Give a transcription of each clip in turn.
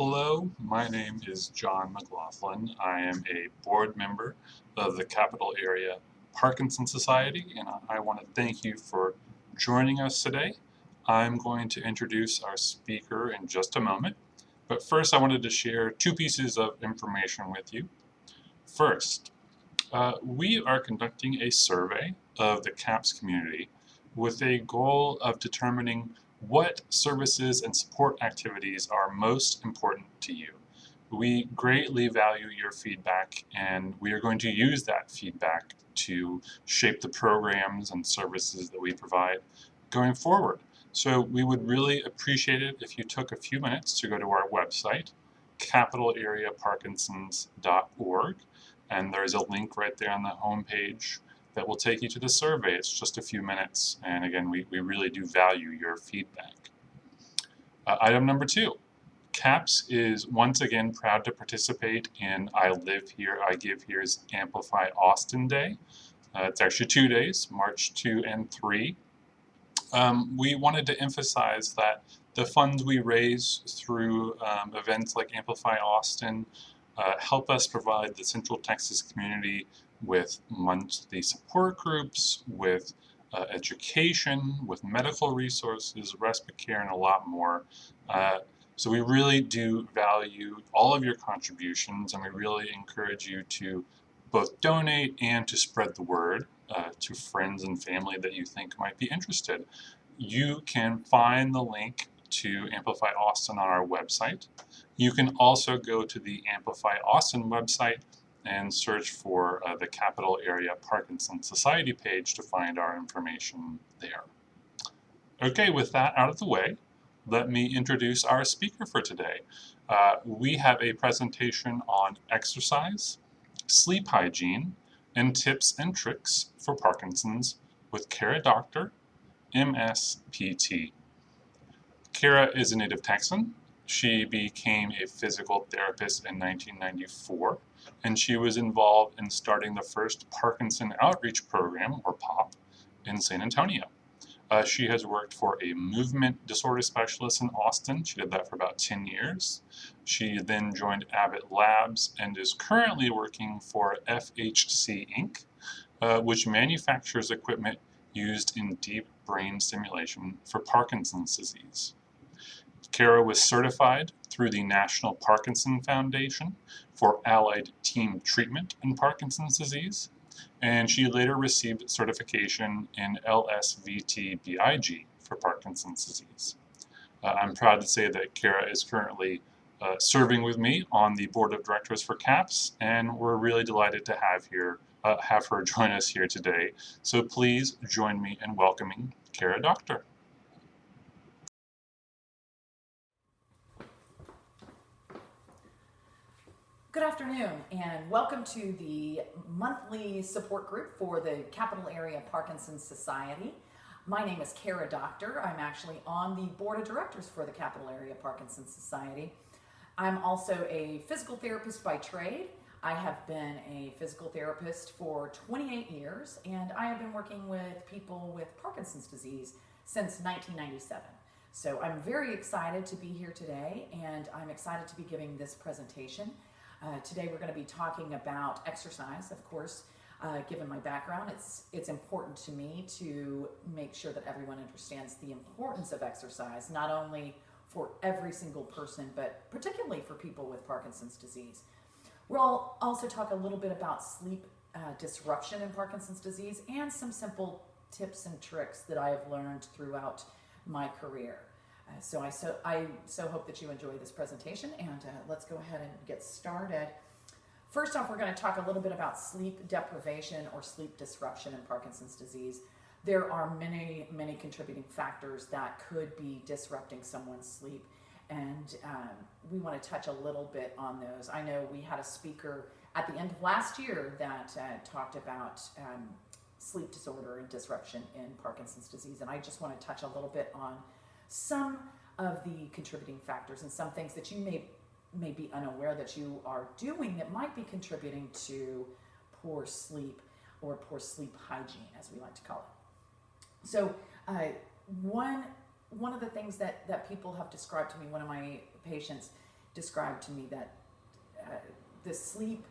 Hello, my name is John McLaughlin. I am a board member of the Capital Area Parkinson Society, and I want to thank you for joining us today. I'm going to introduce our speaker in just a moment, but first I wanted to share two pieces of information with you. First, we are conducting a survey of the CAPS community with a goal of determining what services and support activities are most important to you. We greatly value your feedback, and we are going to use that feedback to shape the programs and services that we provide going forward. So we would really appreciate it if you took a few minutes to go to our website, capitalareaparkinsons.org, and there's a link right there on the home page that will take you to the survey. It's just a few minutes, and again, we really do value your feedback. Item number 2, CAPS is once again proud to participate in I Live Here, I Give Here's Amplify Austin Day. It's actually 2 days, March 2 and 3. We wanted to emphasize that the funds we raise through events like Amplify Austin help us provide the Central Texas community with monthly support groups, with education, with medical resources, respite care, and a lot more. So we really do value all of your contributions, and we really encourage you to both donate and to spread the word to friends and family that you think might be interested. You can find the link to Amplify Austin on our website. You can also go to the Amplify Austin website and search for the Capital Area Parkinson Society page to find our information there. Okay, with that out of the way, let me introduce our speaker for today. We have a presentation on exercise, sleep hygiene, and tips and tricks for Parkinson's with Kara Doctor, MSPT. Kara is a native Texan. She became a physical therapist in 1994, and she was involved in starting the first Parkinson Outreach Program, or POP, in San Antonio. She has worked for a movement disorder specialist in Austin. She did that for about 10 years. She then joined Abbott Labs and is currently working for FHC Inc., which manufactures equipment used in deep brain stimulation for Parkinson's disease. Kara was certified through the National Parkinson Foundation for allied team treatment in Parkinson's disease, and she later received certification in LSVT Big for Parkinson's disease. I'm proud to say that Kara is currently serving with me on the board of directors for CAPS, and we're really delighted to have her join us here today. So please join me in welcoming Kara Doctor. Good afternoon, and welcome to the monthly support group for the Capital Area Parkinson Society. My name is Kara Doctor. I'm actually on the board of directors for the Capital Area Parkinson Society. I'm also a physical therapist by trade. I have been a physical therapist for 28 years, and I have been working with people with Parkinson's disease since 1997. So I'm very excited to be here today, and I'm excited to be giving this presentation. Today we're going to be talking about exercise. Of course, given my background, it's important to me to make sure that everyone understands the importance of exercise, not only for every single person, but particularly for people with Parkinson's disease. We'll also talk a little bit about sleep disruption in Parkinson's disease and some simple tips and tricks that I have learned throughout my career. So I so hope that you enjoy this presentation, and let's go ahead and get started. First off, we're going to talk a little bit about sleep deprivation or sleep disruption in Parkinson's disease. There are many contributing factors that could be disrupting someone's sleep, and we want to touch a little bit on those. I know we had a speaker at the end of last year that talked about sleep disorder and disruption in Parkinson's disease, and I just want to touch a little bit on some of the contributing factors and some things that you may be unaware that you are doing that might be contributing to poor sleep or poor sleep hygiene, as we like to call it. So one of the things that people have described to me, one of my patients, described to me that the sleep,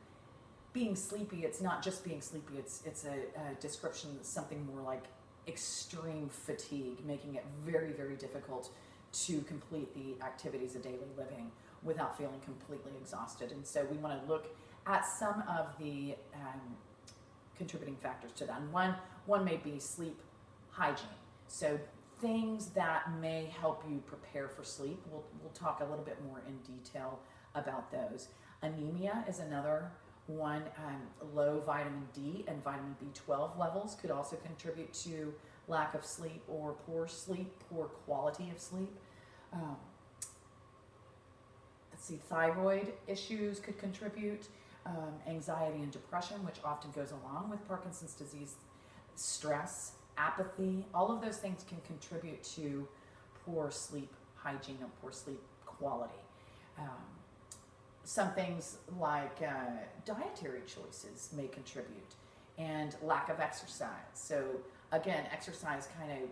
being sleepy, it's not just being sleepy, it's a description that's something more like extreme fatigue, making it very, very difficult to complete the activities of daily living without feeling completely exhausted. And so we want to look at some of the contributing factors to that. And one may be sleep hygiene. So things that may help you prepare for sleep. We'll talk a little bit more in detail about those. Anemia is another one. Low vitamin D and vitamin B12 levels could also contribute to lack of sleep or poor sleep, poor quality of sleep. Let's see, thyroid issues could contribute. Anxiety and depression, which often goes along with Parkinson's disease. Stress, apathy, all of those things can contribute to poor sleep hygiene or poor sleep quality. Some things like dietary choices may contribute, and lack of exercise. So again, exercise kind of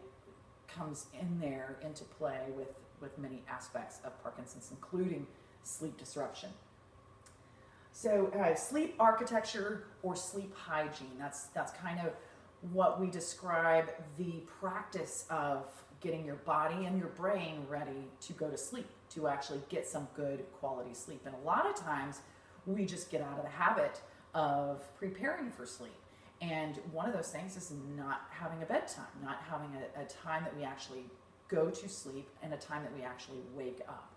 comes in there into play with many aspects of Parkinson's, including sleep disruption. So sleep architecture or sleep hygiene, that's kind of what we describe the practice of getting your body and your brain ready to go to sleep, to actually get some good quality sleep. And a lot of times we just get out of the habit of preparing for sleep. And one of those things is not having a bedtime, not having a time that we actually go to sleep and a time that we actually wake up.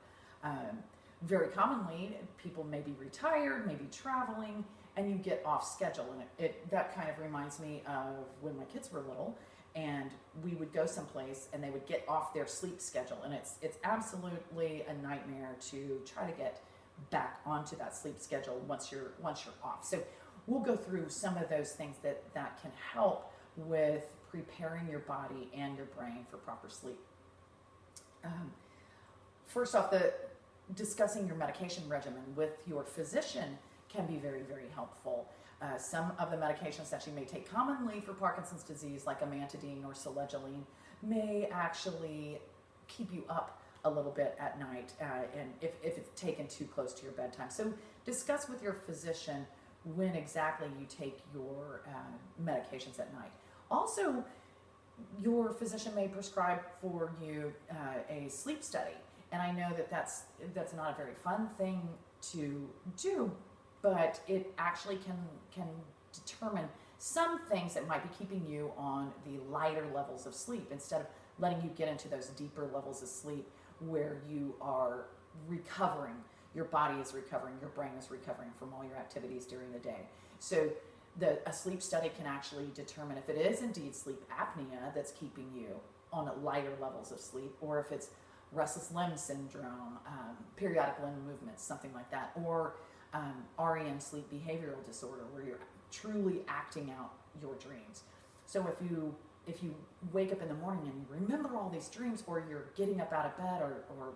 Very commonly, people may be retired, maybe traveling, and you get off schedule. And that kind of reminds me of when my kids were little, and we would go someplace and they would get off their sleep schedule. And it's absolutely a nightmare to try to get back onto that sleep schedule once you're off. So we'll go through some of those things that can help with preparing your body and your brain for proper sleep. First off, discussing your medication regimen with your physician can be very, very helpful. Some of the medications that you may take commonly for Parkinson's disease, like amantadine or selegiline, may actually keep you up a little bit at night, and if it's taken too close to your bedtime. So discuss with your physician when exactly you take your medications at night. Also, your physician may prescribe for you a sleep study. And I know that's not a very fun thing to do, but it actually can determine some things that might be keeping you on the lighter levels of sleep, instead of letting you get into those deeper levels of sleep where you are recovering. Your body is recovering, your brain is recovering from all your activities during the day. So a sleep study can actually determine if it is indeed sleep apnea that's keeping you on lighter levels of sleep, or if it's restless limb syndrome, periodic limb movements, something like that, or REM, sleep behavioral disorder, where you're truly acting out your dreams. So if you wake up in the morning and you remember all these dreams, or you're getting up out of bed, or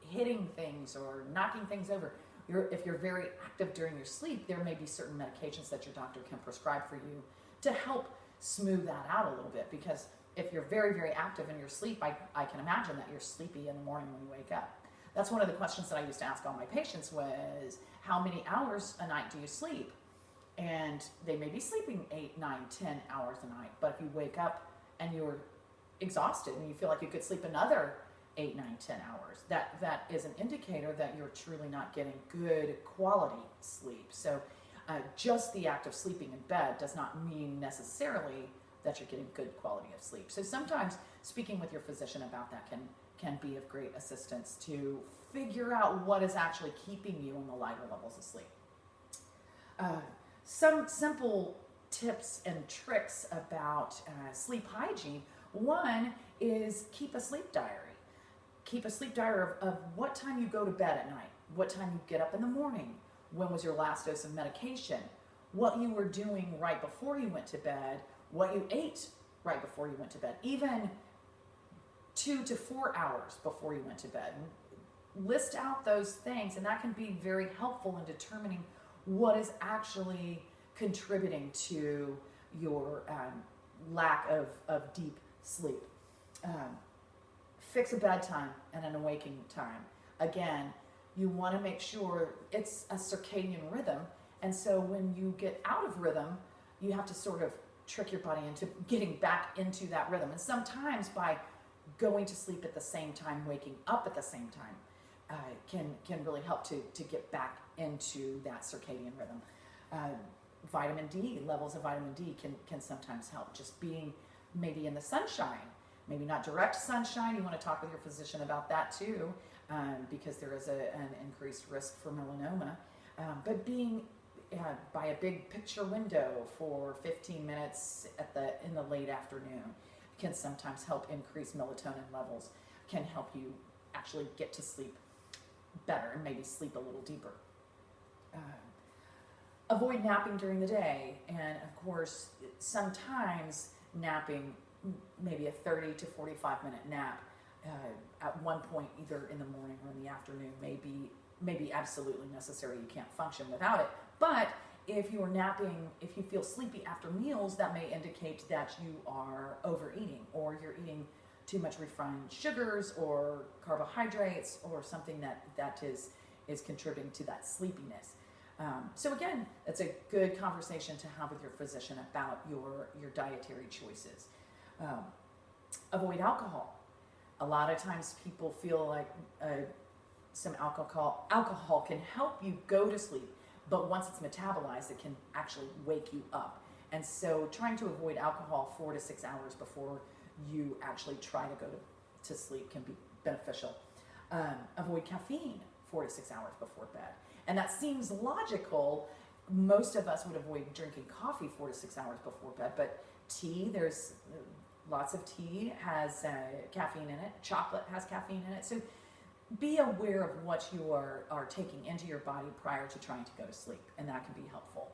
hitting things or knocking things over, if you're very active during your sleep, there may be certain medications that your doctor can prescribe for you to help smooth that out a little bit. Because if you're very, very active in your sleep, I can imagine that you're sleepy in the morning when you wake up. That's one of the questions that I used to ask all my patients was, how many hours a night do you sleep? And they may be sleeping 8, 9, 10 hours a night, but if you wake up and you're exhausted and you feel like you could sleep another 8, 9, 10 hours, that is an indicator that you're truly not getting good quality sleep. So just the act of sleeping in bed does not mean necessarily that you're getting good quality of sleep. So sometimes speaking with your physician about that can be of great assistance to figure out what is actually keeping you on the lighter levels of sleep. Some simple tips and tricks about sleep hygiene. One is keep a sleep diary. Keep a sleep diary of what time you go to bed at night, what time you get up in the morning, when was your last dose of medication, what you were doing right before you went to bed, what you ate right before you went to bed, even 2 to 4 hours before you went to bed. List out those things, and that can be very helpful in determining what is actually contributing to your lack of deep sleep. Fix a bedtime and an awakening time. Again, you want to make sure it's a circadian rhythm. And so when you get out of rhythm, you have to sort of trick your body into getting back into that rhythm. And sometimes by going to sleep at the same time, waking up at the same time, can really help to get back into that circadian rhythm. Vitamin D, levels of vitamin D can sometimes help. Just being maybe in the sunshine, maybe not direct sunshine. You want to talk with your physician about that too, because there is an increased risk for melanoma. But being by a big picture window for 15 minutes in the late afternoon can sometimes help increase melatonin levels, can help you actually get to sleep better and maybe sleep a little deeper. Avoid napping during the day, and of course sometimes napping, maybe a 30 to 45 minute nap at one point either in the morning or in the afternoon may be absolutely necessary. You can't function without it. But if you're napping, if you feel sleepy after meals, that may indicate that you are overeating, or you're eating too much refined sugars or carbohydrates, or something that is contributing to that sleepiness. So again, that's a good conversation to have with your physician about your dietary choices. Avoid alcohol. A lot of times people feel like some alcohol can help you go to sleep, but once it's metabolized, it can actually wake you up. And so trying to avoid alcohol 4 to 6 hours before you actually try to go to sleep can be beneficial. Avoid caffeine 4 to 6 hours before bed. And that seems logical. Most of us would avoid drinking coffee 4 to 6 hours before bed, but tea, there's lots of tea has caffeine in it. Chocolate has caffeine in it. So be aware of what you are taking into your body prior to trying to go to sleep, and that can be helpful.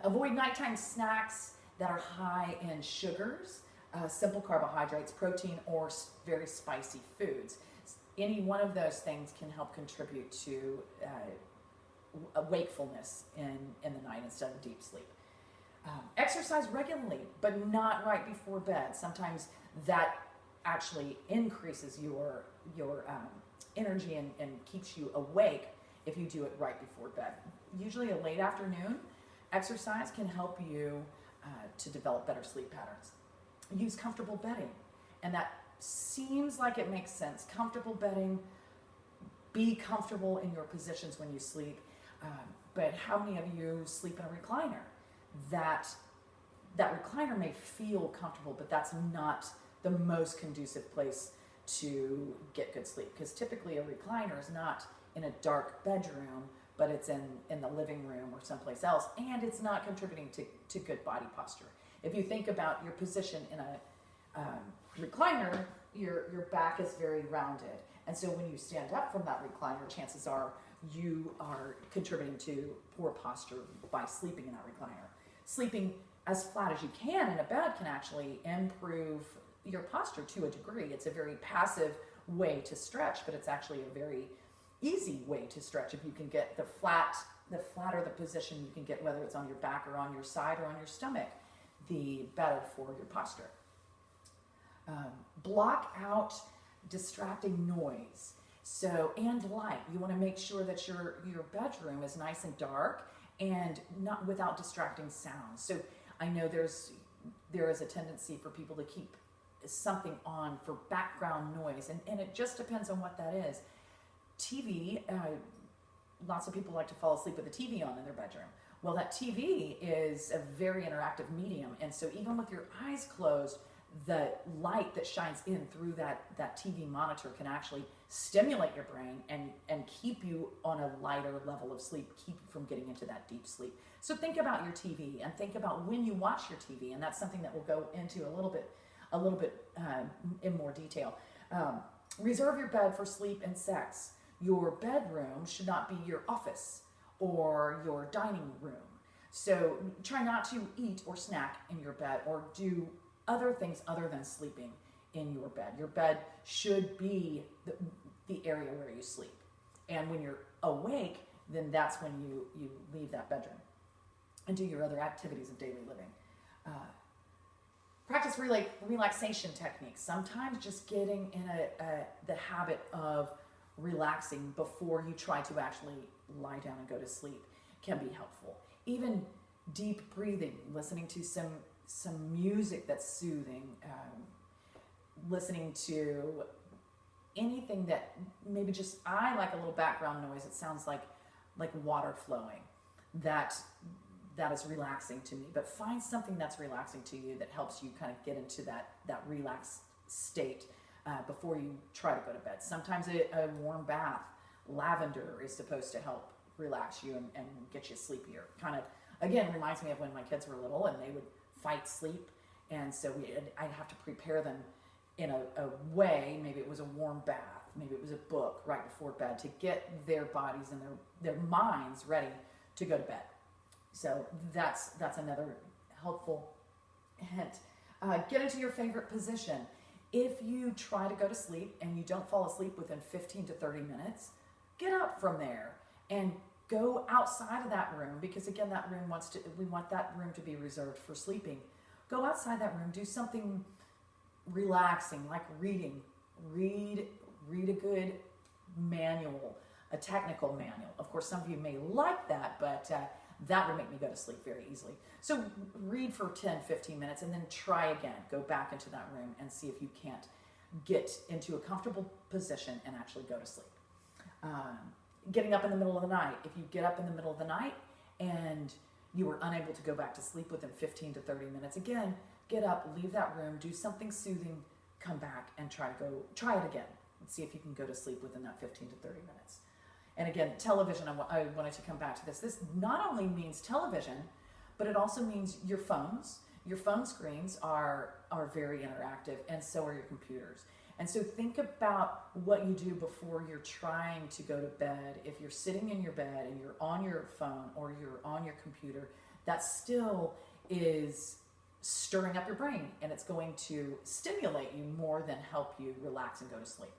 Avoid nighttime snacks that are high in sugars, simple carbohydrates, protein, or very spicy foods. Any one of those things can help contribute to a wakefulness in the night instead of deep sleep. Exercise regularly, but not right before bed. Sometimes that actually increases your energy and keeps you awake if you do it right before bed. Usually a late afternoon exercise can help you to develop better sleep patterns. Use comfortable bedding, and that seems like it makes sense. Comfortable bedding, be comfortable in your positions when you sleep, but how many of you sleep in a recliner? That recliner may feel comfortable, but that's not the most conducive place to get good sleep, because typically a recliner is not in a dark bedroom, but it's in the living room or someplace else, and it's not contributing to good body posture. If you think about your position in a recliner, your back is very rounded, and so when you stand up from that recliner, chances are you are contributing to poor posture by sleeping in that recliner. Sleeping as flat as you can in a bed can actually improve your posture to a degree. It's a very passive way to stretch, but it's actually a very easy way to stretch. If you can get the flatter the position you can get, whether it's on your back or on your side or on your stomach, the better for your posture. Block out distracting noise. And light. You want to make sure that your bedroom is nice and dark and not without distracting sounds. So I know there is a tendency for people to keep something on for background noise, and it just depends on what that is. TV, lots of people like to fall asleep with the TV on in their bedroom. Well, that TV is a very interactive medium, and so even with your eyes closed, the light that shines in through that TV monitor can actually stimulate your brain and keep you on a lighter level of sleep, keep you from getting into that deep sleep. So think about your TV and think about when you watch your TV, and that's something that we'll go into a little bit in more detail. Reserve your bed for sleep and sex. Your bedroom should not be your office or your dining room. So try not to eat or snack in your bed or do other things other than sleeping in your bed. Your bed should be the area where you sleep. And when you're awake, then that's when you leave that bedroom and do your other activities of daily living. Practice relaxation techniques. Sometimes just getting in the habit of relaxing before you try to actually lie down and go to sleep can be helpful. Even deep breathing, listening to some music that's soothing, listening to anything that maybe just, I like a little background noise. It sounds like water flowing. That is relaxing to me. But find something that's relaxing to you that helps you kind of get into that relaxed state before you try to go to bed. Sometimes a warm bath, lavender, is supposed to help relax you and get you sleepier. Kind of, again, reminds me of when my kids were little and they would fight sleep. And so I'd have to prepare them in a way. Maybe it was a warm bath, maybe it was a book right before bed to get their bodies and their minds ready to go to bed. So that's another helpful hint. Get into your favorite position. If you try to go to sleep and you don't fall asleep within 15 to 30 minutes, get up from there and go outside of that room, because again, we want that room to be reserved for sleeping. Go outside that room, do something relaxing, like reading. Read a good manual, a technical manual. Of course, some of you may like that, but that would make me go to sleep very easily. So read for 10, 15 minutes and then try again. Go back into that room and see if you can't get into a comfortable position and actually go to sleep. Getting up in the middle of the night. If you get up in the middle of the night and you are unable to go back to sleep within 15 to 30 minutes, again, get up, leave that room, do something soothing, come back and try it again and see if you can go to sleep within that 15 to 30 minutes. And again, television, I wanted to come back to this. This not only means television, but it also means your phones. Your phone screens are very interactive, and so are your computers. And so think about what you do before you're trying to go to bed. If you're sitting in your bed and you're on your phone or you're on your computer, that still is stirring up your brain, and it's going to stimulate you more than help you relax and go to sleep.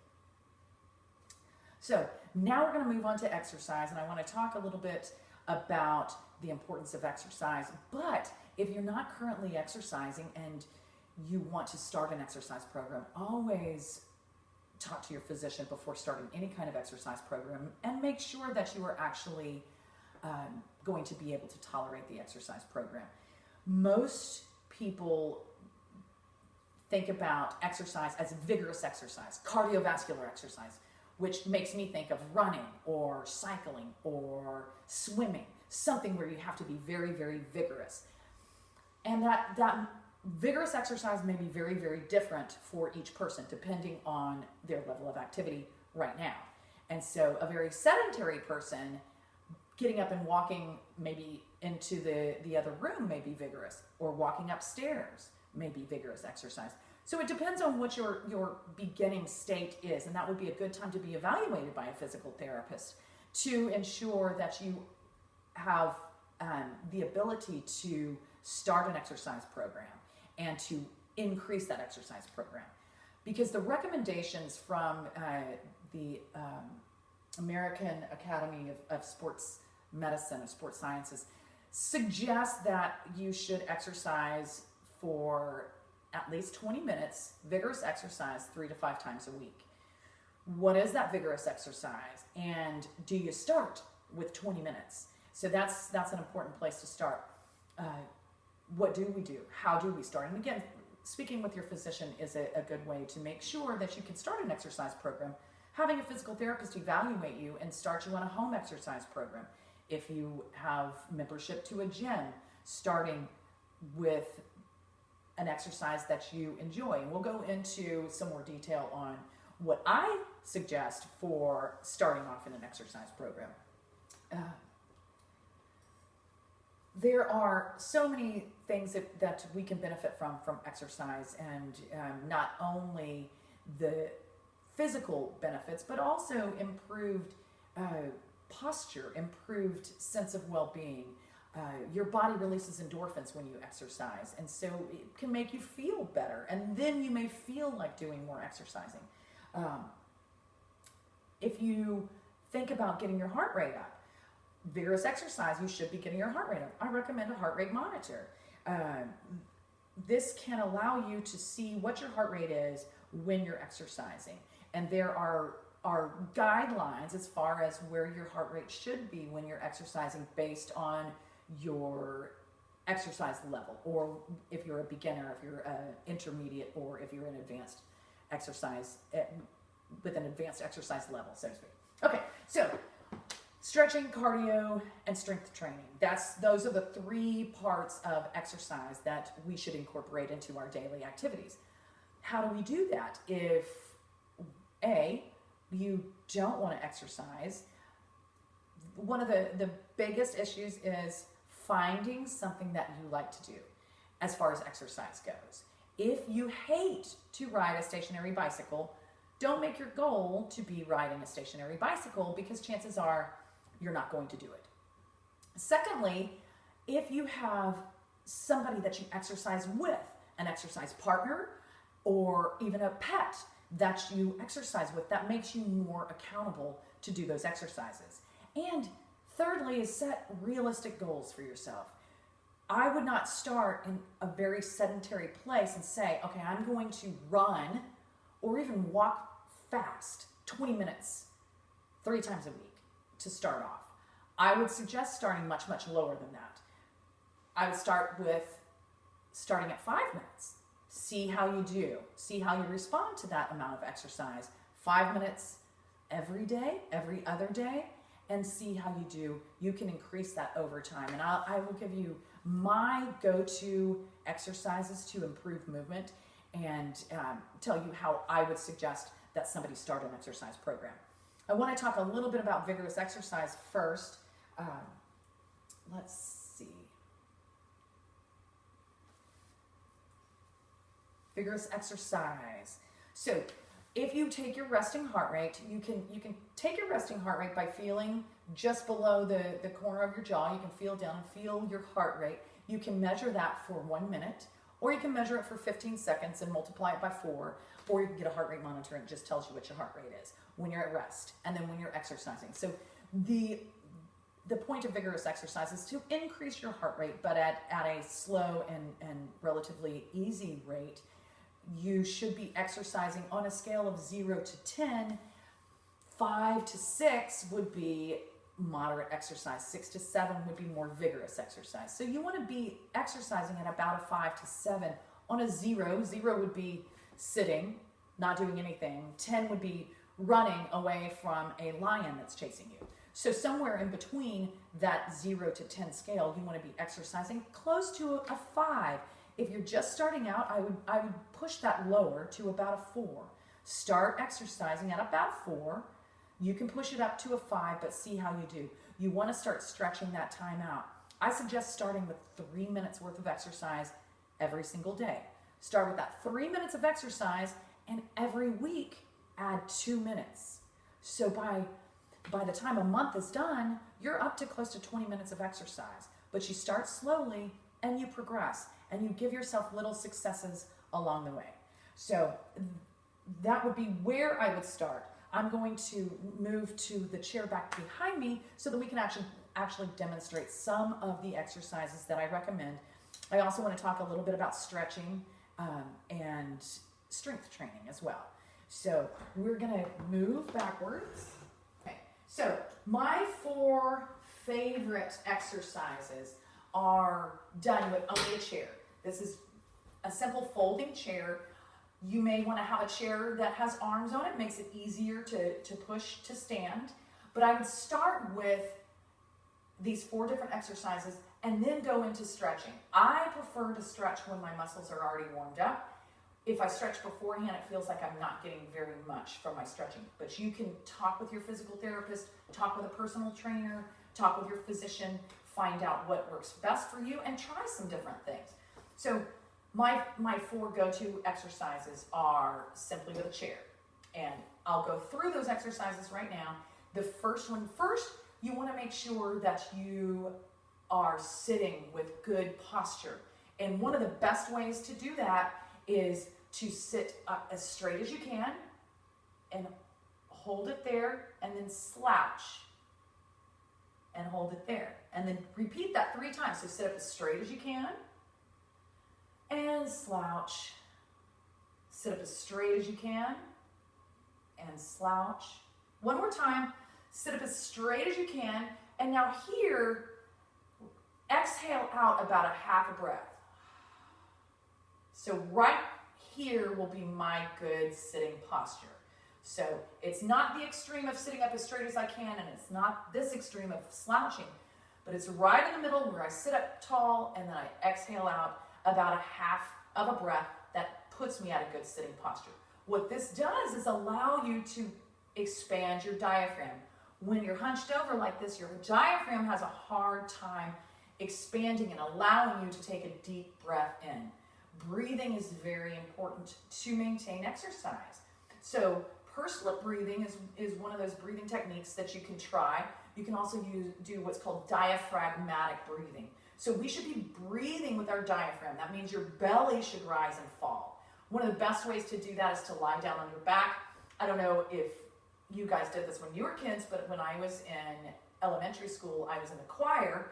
So now we're going to move on to exercise, and I want to talk a little bit about the importance of exercise. But if you're not currently exercising and you want to start an exercise program, always talk to your physician before starting any kind of exercise program and make sure that you are actually going to be able to tolerate the exercise program. Most people think about exercise as vigorous exercise, cardiovascular exercise, which makes me think of running or cycling or swimming, something where you have to be very, very vigorous. And that vigorous exercise may be very, very different for each person depending on their level of activity right now. And so a very sedentary person getting up and walking maybe into the other room may be vigorous, or walking upstairs may be vigorous exercise. So it depends on what your beginning state is, and that would be a good time to be evaluated by a physical therapist to ensure that you have the ability to start an exercise program and to increase that exercise program. Because the recommendations from the American Academy of Sports Medicine or Sports Sciences suggest that you should exercise for at least 20 minutes, vigorous exercise 3 to 5 times a week. What is that vigorous exercise? And do you start with 20 minutes? So that's an important place to start. What do we do? How do we start? And again, speaking with your physician is a good way to make sure that you can start an exercise program. Having a physical therapist evaluate you and start you on a home exercise program. If you have membership to a gym, starting with an exercise that you enjoy. And we'll go into some more detail on what I suggest for starting off in an exercise program. There are so many things that we can benefit from exercise, and not only the physical benefits, but also improved posture, improved sense of well-being. Your body releases endorphins when you exercise, and so it can make you feel better, and then you may feel like doing more exercising. If you think about getting your heart rate up, vigorous exercise, you should be getting your heart rate up. I recommend a heart rate monitor. This can allow you to see what your heart rate is when you're exercising, and there are are guidelines as far as where your heart rate should be when you're exercising based on your exercise level, or if you're a beginner, if you're an intermediate, or if you're an advanced exercise with an advanced exercise level, so to speak. Okay, so stretching, cardio, and strength training. Those are the 3 parts of exercise that we should incorporate into our daily activities. How do we do that? If A, you don't want to exercise, one of the biggest issues is finding something that you like to do as far as exercise goes. If you hate to ride a stationary bicycle, don't make your goal to be riding a stationary bicycle, because chances are you're not going to do it. Secondly, if you have somebody that you exercise with, an exercise partner, or even a pet that you exercise with, that makes you more accountable to do those exercises. And thirdly is set realistic goals for yourself. I would not start in a very sedentary place and say, okay, I'm going to run or even walk fast 20 minutes 3 times a week to start off. I would suggest starting much, much lower than that. I would start with starting at 5 minutes. See how you do. See how you respond to that amount of exercise. 5 minutes every day, every other day, and see how you do. You can increase that over time. And I will give you my go-to exercises to improve movement, and tell you how I would suggest that somebody start an exercise program. I want to talk a little bit about vigorous exercise first. Let's see. Vigorous exercise. So if you take your resting heart rate, you can take your resting heart rate by feeling just below the corner of your jaw. You can feel down and feel your heart rate. You can measure that for 1 minute, or you can measure it for 15 seconds and multiply it by 4, or you can get a heart rate monitor and it just tells you what your heart rate is when you're at rest and then when you're exercising. So the point of vigorous exercise is to increase your heart rate, but at a slow and relatively easy rate. You should be exercising on a scale of 0 to 10. 5 to 6 would be moderate exercise. 6 to 7 would be more vigorous exercise. So you want to be exercising at about a 5 to 7. On a 0, 0 would be sitting, not doing anything. 10 would be running away from a lion that's chasing you. So somewhere in between that 0 to 10 scale, you want to be exercising close to a 5. If you're just starting out, I would push that lower to about a 4. Start exercising at about 4. You can push it up to a 5, but see how you do. You want to start stretching that time out. I suggest starting with 3 minutes worth of exercise every single day. Start with that 3 minutes of exercise, and every week add 2 minutes. So by the time a month is done, you're up to close to 20 minutes of exercise. But you start slowly and you progress, and you give yourself little successes along the way. So that would be where I would start. I'm going to move to the chair back behind me so that we can actually demonstrate some of the exercises that I recommend. I also want to talk a little bit about stretching and strength training as well. So we're going to move backwards. Okay. So my 4 favorite exercises are done with only a chair. This is a simple folding chair. You may want to have a chair that has arms on it, makes it easier to push to stand. But I would start with these 4 different exercises and then go into stretching. I prefer to stretch when my muscles are already warmed up. If I stretch beforehand, it feels like I'm not getting very much from my stretching. But you can talk with your physical therapist, talk with a personal trainer, talk with your physician, find out what works best for you, and try some different things. So my 4 go-to exercises are simply with a chair. And I'll go through those exercises right now. The first one, you want to make sure that you are sitting with good posture. And one of the best ways to do that is to sit up as straight as you can and hold it there, and then slouch and hold it there. And then repeat that 3 times. So sit up as straight as you can and slouch. Sit up as straight as you can and slouch One more time, sit up as straight as you can, and now here, exhale out about a half a breath. So right here will be my good sitting posture. So it's not the extreme of sitting up as straight as I can, and it's not this extreme of slouching, but it's right in the middle where I sit up tall and then I exhale out about a half of a breath that puts me at a good sitting posture. What this does is allow you to expand your diaphragm. When you're hunched over like this, your diaphragm has a hard time expanding and allowing you to take a deep breath in. Breathing is very important to maintain exercise. So pursed lip breathing is one of those breathing techniques that you can try. You can also do what's called diaphragmatic breathing. So we should be breathing with our diaphragm. That means your belly should rise and fall. One of the best ways to do that is to lie down on your back. I don't know if you guys did this when you were kids, but when I was in elementary school, I was in the choir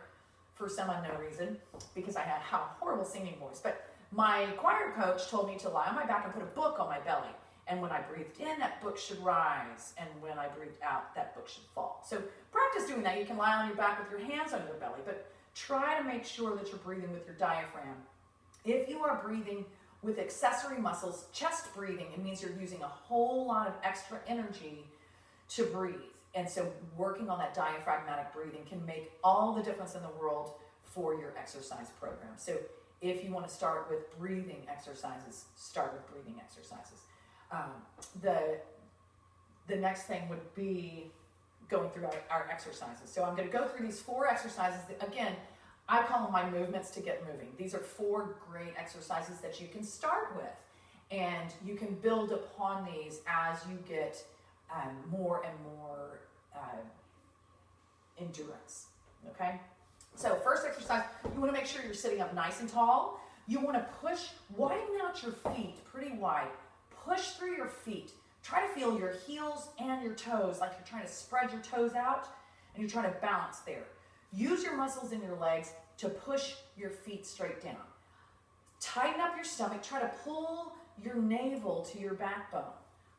for some unknown reason because I had a horrible singing voice. But my choir coach told me to lie on my back and put a book on my belly. And when I breathed in, that book should rise. And when I breathed out, that book should fall. So practice doing that. You can lie on your back with your hands on your belly, but try to make sure that you're breathing with your diaphragm. If you are breathing with accessory muscles, chest breathing, it means you're using a whole lot of extra energy to breathe. And so working on that diaphragmatic breathing can make all the difference in the world for your exercise program. So if you want to start with breathing exercises, start with breathing exercises. The next thing would be going through our exercises. So I'm going to go through these 4 exercises. Again, I call them my movements to get moving. These are 4 great exercises that you can start with, and you can build upon these as you get more and more endurance, okay? So first exercise, you want to make sure you're sitting up nice and tall. You want to widen out your feet pretty wide. Push through your feet. Try to feel your heels and your toes, like you're trying to spread your toes out and you're trying to balance there. Use your muscles in your legs to push your feet straight down. Tighten up your stomach. Try to pull your navel to your backbone,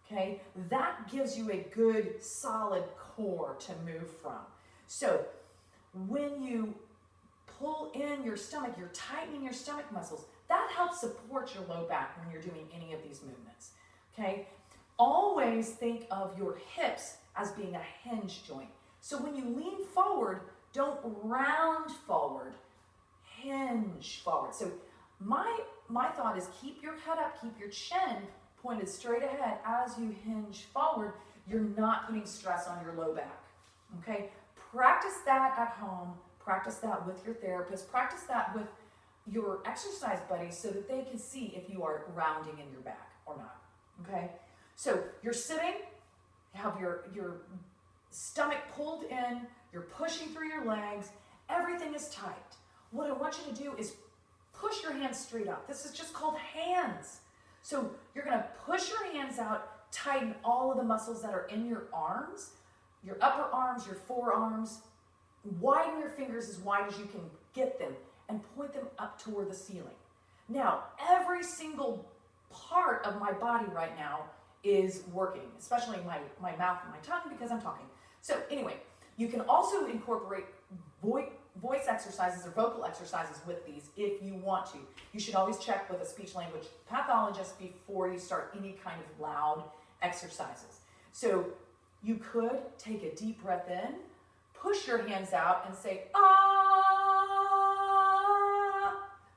okay? That gives you a good, solid core to move from. So when you pull in your stomach, you're tightening your stomach muscles. That helps support your low back when you're doing any of these movements, okay? Always think of your hips as being a hinge joint. So when you lean forward, don't round forward, hinge forward. So my thought is keep your head up, keep your chin pointed straight ahead as you hinge forward. You're not putting stress on your low back, okay? Practice that at home. Practice that with your therapist. Practice that with your exercise buddies so that they can see if you are rounding in your back or not, okay? So you're sitting, you have your stomach pulled in, you're pushing through your legs, everything is tight. What I want you to do is push your hands straight up. This is just called hands. So you're gonna push your hands out, tighten all of the muscles that are in your arms, your upper arms, your forearms. Widen your fingers as wide as you can get them and point them up toward the ceiling. Now, every single part of my body right now is working, especially my mouth and my tongue because I'm talking. So anyway, you can also incorporate voice exercises or vocal exercises with these if you want to. You should always check with a speech language pathologist before you start any kind of loud exercises. So you could take a deep breath in, push your hands out and say, ah,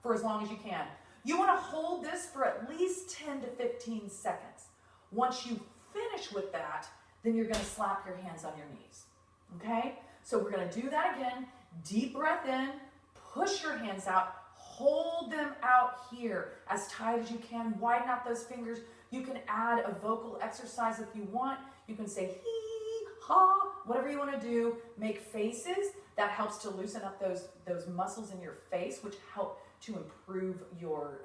for as long as you can. You want to hold this for at least 10 to 15 seconds. Once you finish with that, then you're going to slap your hands on your knees, okay? So we're going to do that again. Deep breath in, push your hands out, hold them out here as tight as you can, widen out those fingers. You can add a vocal exercise if you want. You can say hee, ha, whatever you want to do. Make faces. That helps to loosen up those muscles in your face, which help to improve your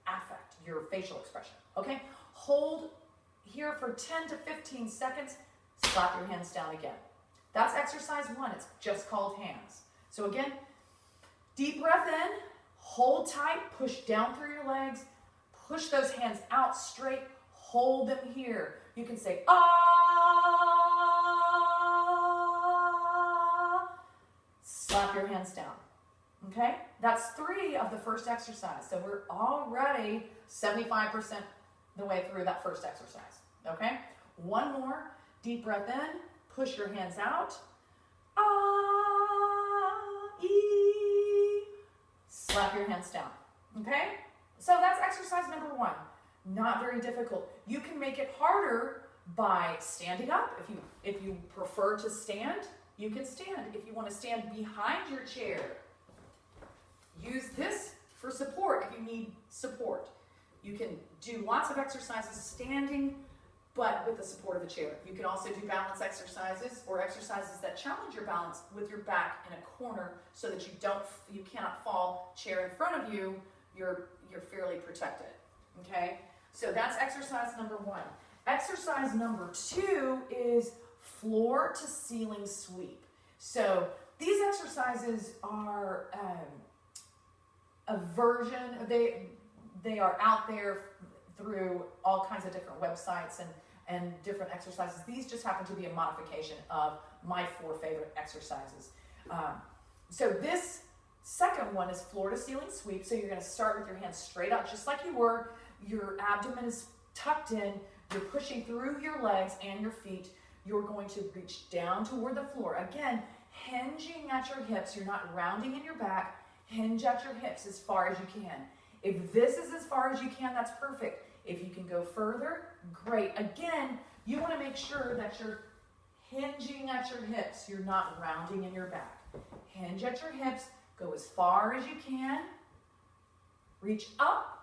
affect, your facial expression, okay? Hold here for 10 to 15 seconds, slap your hands down again. That's exercise 1. It's just called hands. So again, deep breath in, hold tight, push down through your legs, push those hands out straight, hold them here. You can say, ah, hands down. Okay? That's 3 of the first exercise. So we're already 75% the way through that first exercise. Okay? One more. Deep breath in. Push your hands out. Ah, ee. Slap your hands down. Okay? So that's exercise number 1. Not very difficult. You can make it harder by standing up. If you prefer to stand, you can stand. If you want to stand behind your chair, use this for support if you need support. You can do lots of exercises standing, but with the support of a chair. You can also do balance exercises or exercises that challenge your balance with your back in a corner so that you cannot fall. Chair in front of you, you're fairly protected. Okay? So that's exercise number 1. Exercise number 2 is floor to ceiling sweep. So these exercises are a version, they are out there through all kinds of different websites and different exercises. These just happen to be a modification of my 4 favorite exercises. So this second one is floor to ceiling sweep. So you're going to start with your hands straight up, just like you were. Your abdomen is tucked in. You're pushing through your legs and your feet. You're going to reach down toward the floor. Again, hinging at your hips. You're not rounding in your back. Hinge at your hips as far as you can. If this is as far as you can, that's perfect. If you can go further, great. Again, you want to make sure that you're hinging at your hips. You're not rounding in your back. Hinge at your hips. Go as far as you can. Reach up.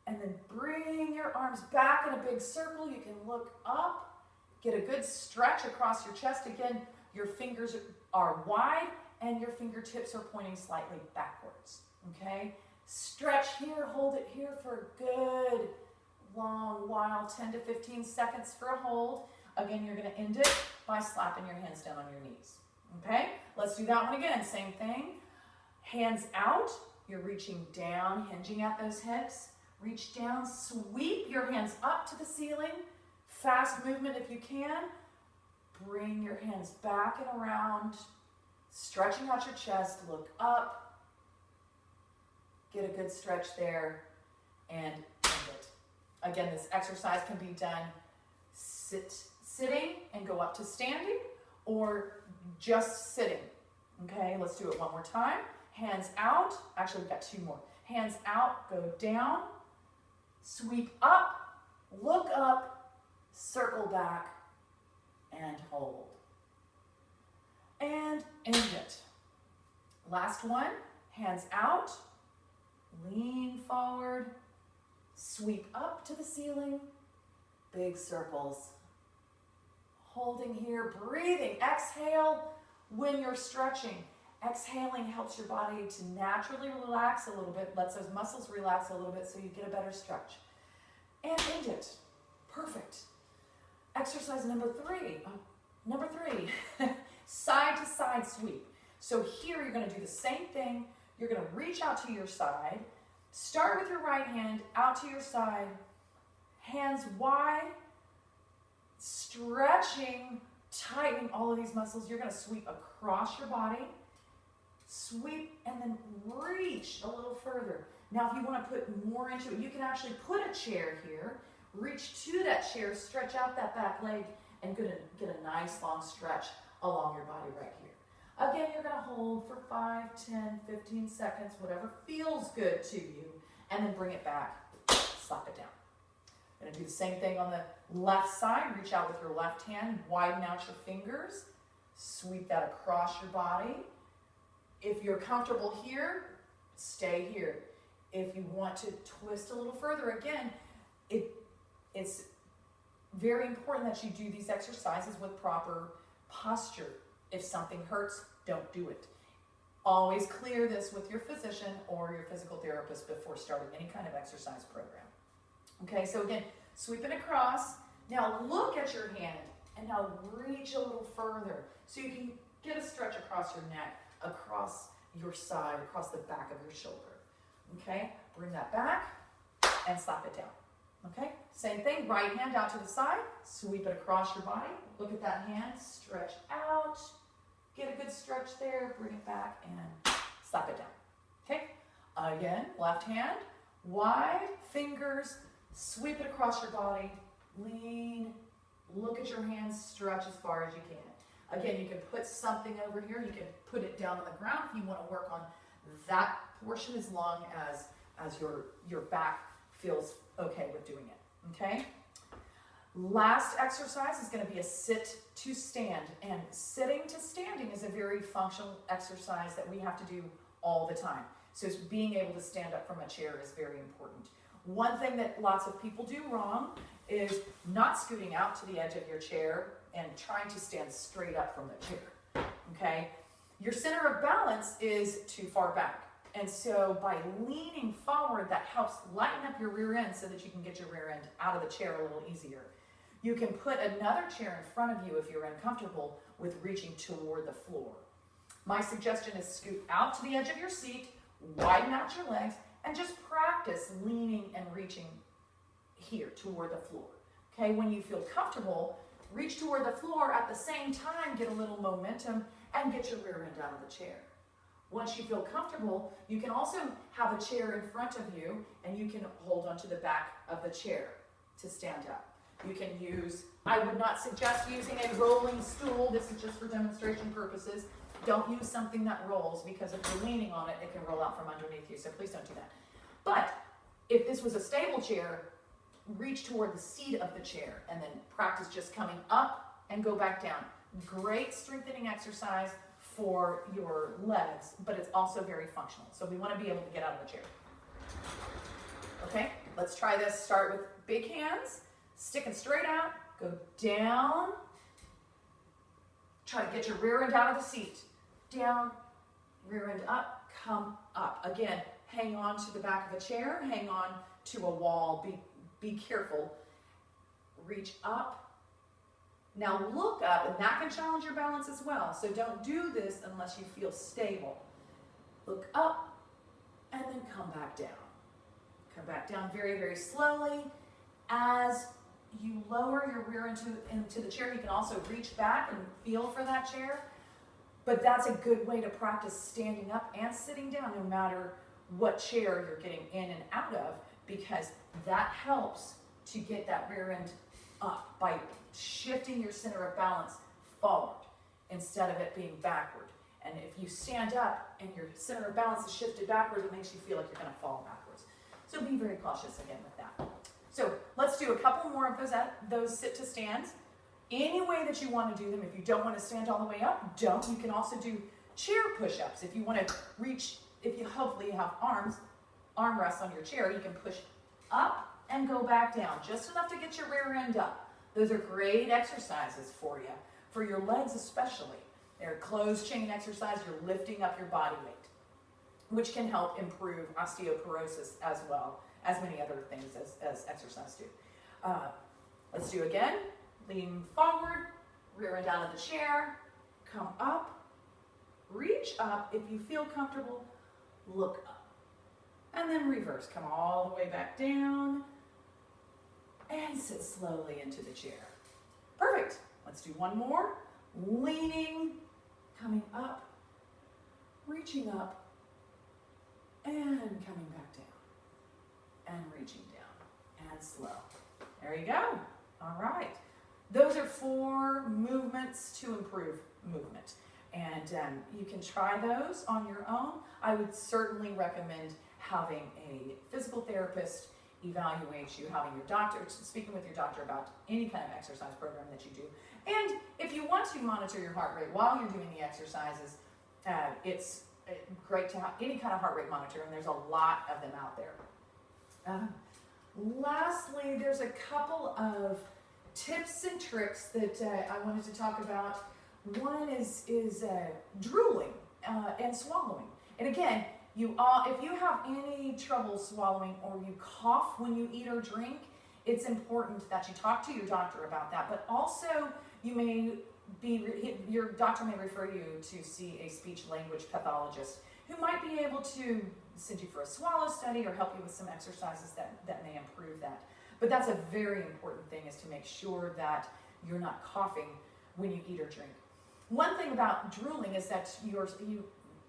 And then bring your arms back in a big circle. You can look up. Get a good stretch across your chest. Again, your fingers are wide and your fingertips are pointing slightly backwards. Okay? Stretch here, hold it here for a good long while, 10 to 15 seconds for a hold. Again, you're going to end it by slapping your hands down on your knees. Okay? Let's do that one again. Same thing. Hands out. You're reaching down, hinging at those hips. Reach down, sweep your hands up to the ceiling. Fast movement if you can. Bring your hands back and around. Stretching out your chest, look up. Get a good stretch there and end it. Again, this exercise can be done sitting and go up to standing or just sitting. Okay, let's do it one more time. Hands out. Actually, we've got 2 more. Hands out, go down. Sweep up, look up, circle back, and hold. And end it. Last one, hands out, lean forward, sweep up to the ceiling, big circles. Holding here, breathing. Exhale when you're stretching. Exhaling helps your body to naturally relax a little bit, lets those muscles relax a little bit so you get a better stretch. And end it. Perfect. Exercise number 3. Number 3, side to side sweep. So here you're going to do the same thing. You're going to reach out to your side. Start with your right hand out to your side. Hands wide. Stretching, tightening all of these muscles. You're going to sweep across your body. Sweep and then reach a little further. Now if you want to put more into it, you can actually put a chair here, reach to that chair, stretch out that back leg, and get a nice long stretch along your body right here. Again, you're going to hold for 5, 10, 15 seconds, whatever feels good to you, and then bring it back, slap it down. Going to do the same thing on the left side. Reach out with your left hand, widen out your fingers, sweep that across your body. If you're comfortable here, stay here. If you want to twist a little further, again, it's very important that you do these exercises with proper posture. If something hurts, don't do it. Always clear this with your physician or your physical therapist before starting any kind of exercise program. Okay, so again, sweep it across. Now look at your hand and now reach a little further so you can get a stretch across your neck, across your side, across the back of your shoulder. Okay, bring that back and slap it down. Okay, same thing, right hand out to the side, sweep it across your body. Look at that hand, stretch out, Get a good stretch there, bring it back and slap it down. Okay? Again, left hand, wide, fingers, sweep it across your body, lean, look at your hands, stretch as far as you can. Again, you can put something over here, you can put it down on the ground if you want to work on that portion as long as your back feels okay with doing it, okay? Last exercise is going to be a sit to stand, and sitting to standing is a very functional exercise that we have to do all the time. So being able to stand up from a chair is very important. One thing that lots of people do wrong is not scooting out to the edge of your chair and trying to stand straight up from the chair, okay? Your center of balance is too far back. And so by leaning forward, that helps lighten up your rear end so that you can get your rear end out of the chair a little easier. You can put another chair in front of you if you're uncomfortable with reaching toward the floor. My suggestion is scoot out to the edge of your seat, widen out your legs, and just practice leaning and reaching here toward the floor. Okay, when you feel comfortable, reach toward the floor at the same time, get a little momentum, and get your rear end out of the chair. Once you feel comfortable, you can also have a chair in front of you, and you can hold onto the back of the chair to stand up. You can use, I would not suggest using a rolling stool. This is just for demonstration purposes. Don't use something that rolls, because if you're leaning on it, it can roll out from underneath you, so please don't do that. But if this was a stable chair, reach toward the seat of the chair and then practice just coming up and go back down. Great strengthening exercise for your legs, but it's also very functional. So we want to be able to get out of the chair. Okay, let's try this. Start with big hands, sticking straight out, go down. Try to get your rear end out of the seat. Down, rear end up, come up. Again, hang on to the back of a chair, hang on to a wall, be careful. Reach up. Now look up, and that can challenge your balance as well. So don't do this unless you feel stable. Look up, and then come back down. Come back down very, very slowly. As you lower your rear into the chair, you can also reach back and feel for that chair. But that's a good way to practice standing up and sitting down, no matter what chair you're getting in and out of, because that helps to get that rear end up by shifting your center of balance forward instead of it being backward. And if you stand up and your center of balance is shifted backwards, it makes you feel like you're going to fall backwards. So be very cautious again with that. So let's do a couple more of those sit to stands. Any way that you want to do them. If you don't want to stand all the way up, don't. You can also do chair push-ups. If you want to reach, hopefully you have arm rests on your chair, you can push up and go back down, just enough to get your rear end up. Those are great exercises for you, for your legs especially. They're closed chain exercise. You're lifting up your body weight, which can help improve osteoporosis as well as many other things as exercise do. Let's do again. Lean forward, rear end out of the chair, come up, reach up. If you feel comfortable, look up. And then reverse. Come all the way back down and sit slowly into the chair. Perfect. Let's do one more. Leaning, coming up, reaching up, and coming back down, and reaching down, and slow. There you go. All right. Those are 4 movements to improve movement. And you can try those on your own. I would certainly recommend having a physical therapist evaluate you, having your doctor, speaking with your doctor about any kind of exercise program that you do. And if you want to monitor your heart rate while you're doing the exercises, it's great to have any kind of heart rate monitor, and there's a lot of them out there. Lastly, there's a couple of tips and tricks that I wanted to talk about. One is drooling and swallowing. And again, if you have any trouble swallowing or you cough when you eat or drink, it's important that you talk to your doctor about that. But also, your doctor may refer you to see a speech-language pathologist who might be able to send you for a swallow study or help you with some exercises that may improve that. But that's a very important thing, is to make sure that you're not coughing when you eat or drink. One thing about drooling is that your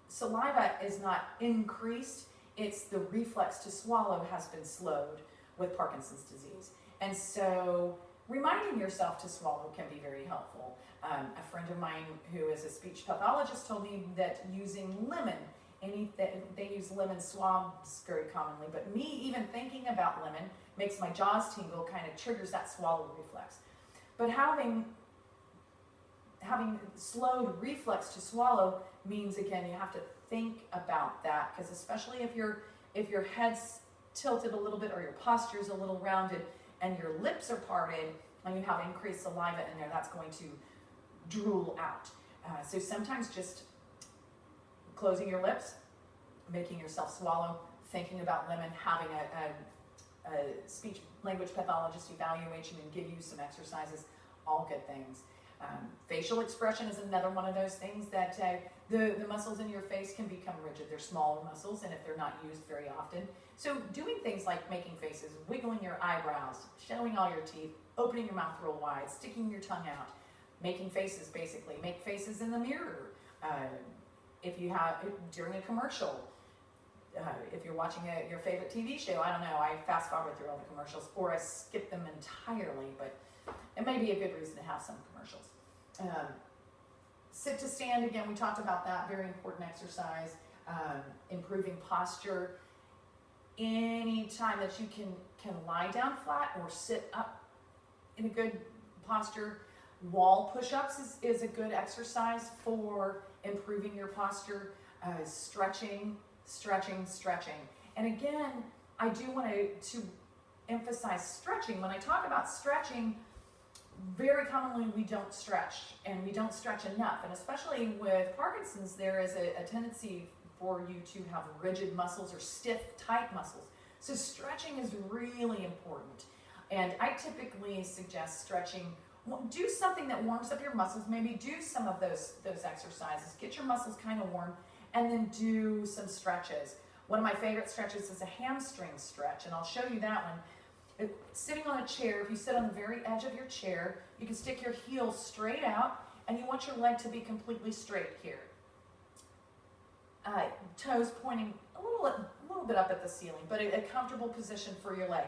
saliva is not increased, it's the reflex to swallow has been slowed with Parkinson's disease. And so reminding yourself to swallow can be very helpful. A friend of mine who is a speech pathologist told me that using lemon, they use lemon swabs very commonly, but me even thinking about lemon makes my jaws tingle, kind of triggers that swallow reflex. But having slowed reflex to swallow means, again, you have to think about that, because especially if your head's tilted a little bit or your posture's a little rounded and your lips are parted and you have increased saliva in there, that's going to drool out. So sometimes just closing your lips, making yourself swallow, thinking about lemon, having a speech language pathologist evaluate you and give you some exercises, all good things. Facial expression is another one of those things that the muscles in your face can become rigid. They're smaller muscles, and if they're not used very often. So doing things like making faces, wiggling your eyebrows, showing all your teeth, opening your mouth real wide, sticking your tongue out, making faces basically. Make faces in the mirror. If you have, during a commercial, if you're watching your favorite TV show, I don't know, I fast forward through all the commercials, or I skip them entirely, but it may be a good reason to have some commercials. Sit to stand, again, we talked about that, very important exercise. Improving posture. Anytime that you can lie down flat or sit up in a good posture. Wall push-ups is a good exercise for improving your posture. Stretching. And again, I do want to emphasize stretching. When I talk about stretching, very commonly we don't stretch, and we don't stretch enough. And especially with Parkinson's, there is a tendency for you to have rigid muscles or stiff, tight muscles. So stretching is really important. And I typically suggest stretching. Do something that warms up your muscles. Maybe do some of those exercises. Get your muscles kind of warm, and then do some stretches. One of my favorite stretches is a hamstring stretch, and I'll show you that one. Sitting on a chair, if you sit on the very edge of your chair, you can stick your heels straight out, and you want your leg to be completely straight here. Toes pointing a little bit up at the ceiling, but a comfortable position for your leg.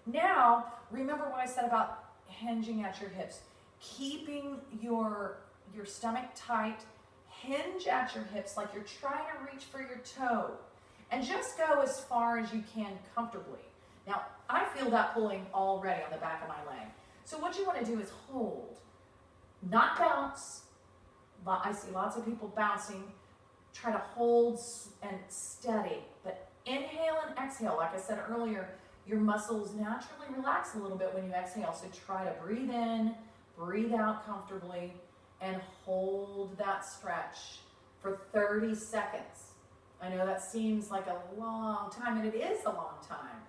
Now, remember what I said about hinging at your hips. Keeping your stomach tight, hinge at your hips like you're trying to reach for your toe, and just go as far as you can comfortably. Now, I feel that pulling already on the back of my leg. So what you want to do is hold, not bounce. I see lots of people bouncing. Try to hold and steady, but inhale and exhale. Like I said earlier, your muscles naturally relax a little bit when you exhale. So try to breathe in, breathe out comfortably, and hold that stretch for 30 seconds. I know that seems like a long time, and it is a long time.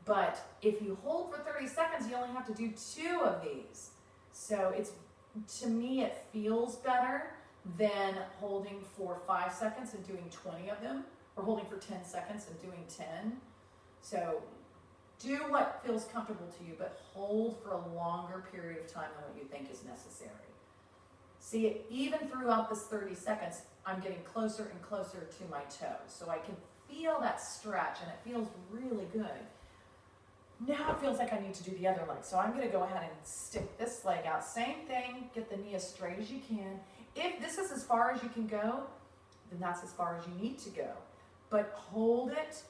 But if you hold for 30 seconds, you only have to do 2 of these. So to me, it feels better than holding for 5 seconds and doing 20 of them, or holding for 10 seconds and doing 10. So do what feels comfortable to you, but hold for a longer period of time than what you think is necessary. See, even throughout this 30 seconds, I'm getting closer and closer to my toes. So I can feel that stretch, and it feels really good. Now it feels like I need to do the other leg. So I'm going to go ahead and stick this leg out. Same thing, get the knee as straight as you can. If this is as far as you can go, then that's as far as you need to go. But hold it.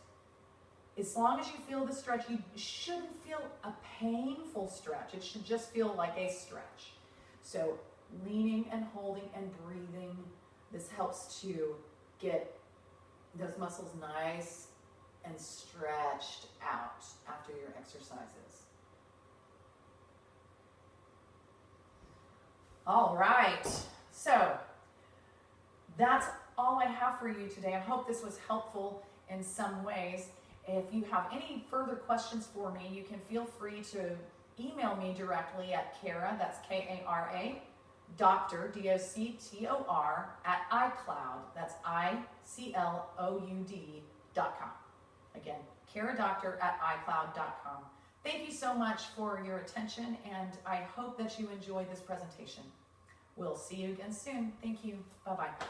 As long as you feel the stretch, you shouldn't feel a painful stretch. It should just feel like a stretch. So leaning and holding and breathing. This helps to get those muscles nice and stretched out after your exercises. All right, so that's all I have for you today. I hope this was helpful in some ways. If you have any further questions for me, you can feel free to email me directly at Kara, that's K-A-R-A, Doctor, D-O-C-T-O-R, at iCloud, that's I-C-L-O-U-D.com. Again, KaraDoctor at iCloud.com. Thank you so much for your attention, and I hope that you enjoyed this presentation. We'll see you again soon. Thank you. Bye-bye.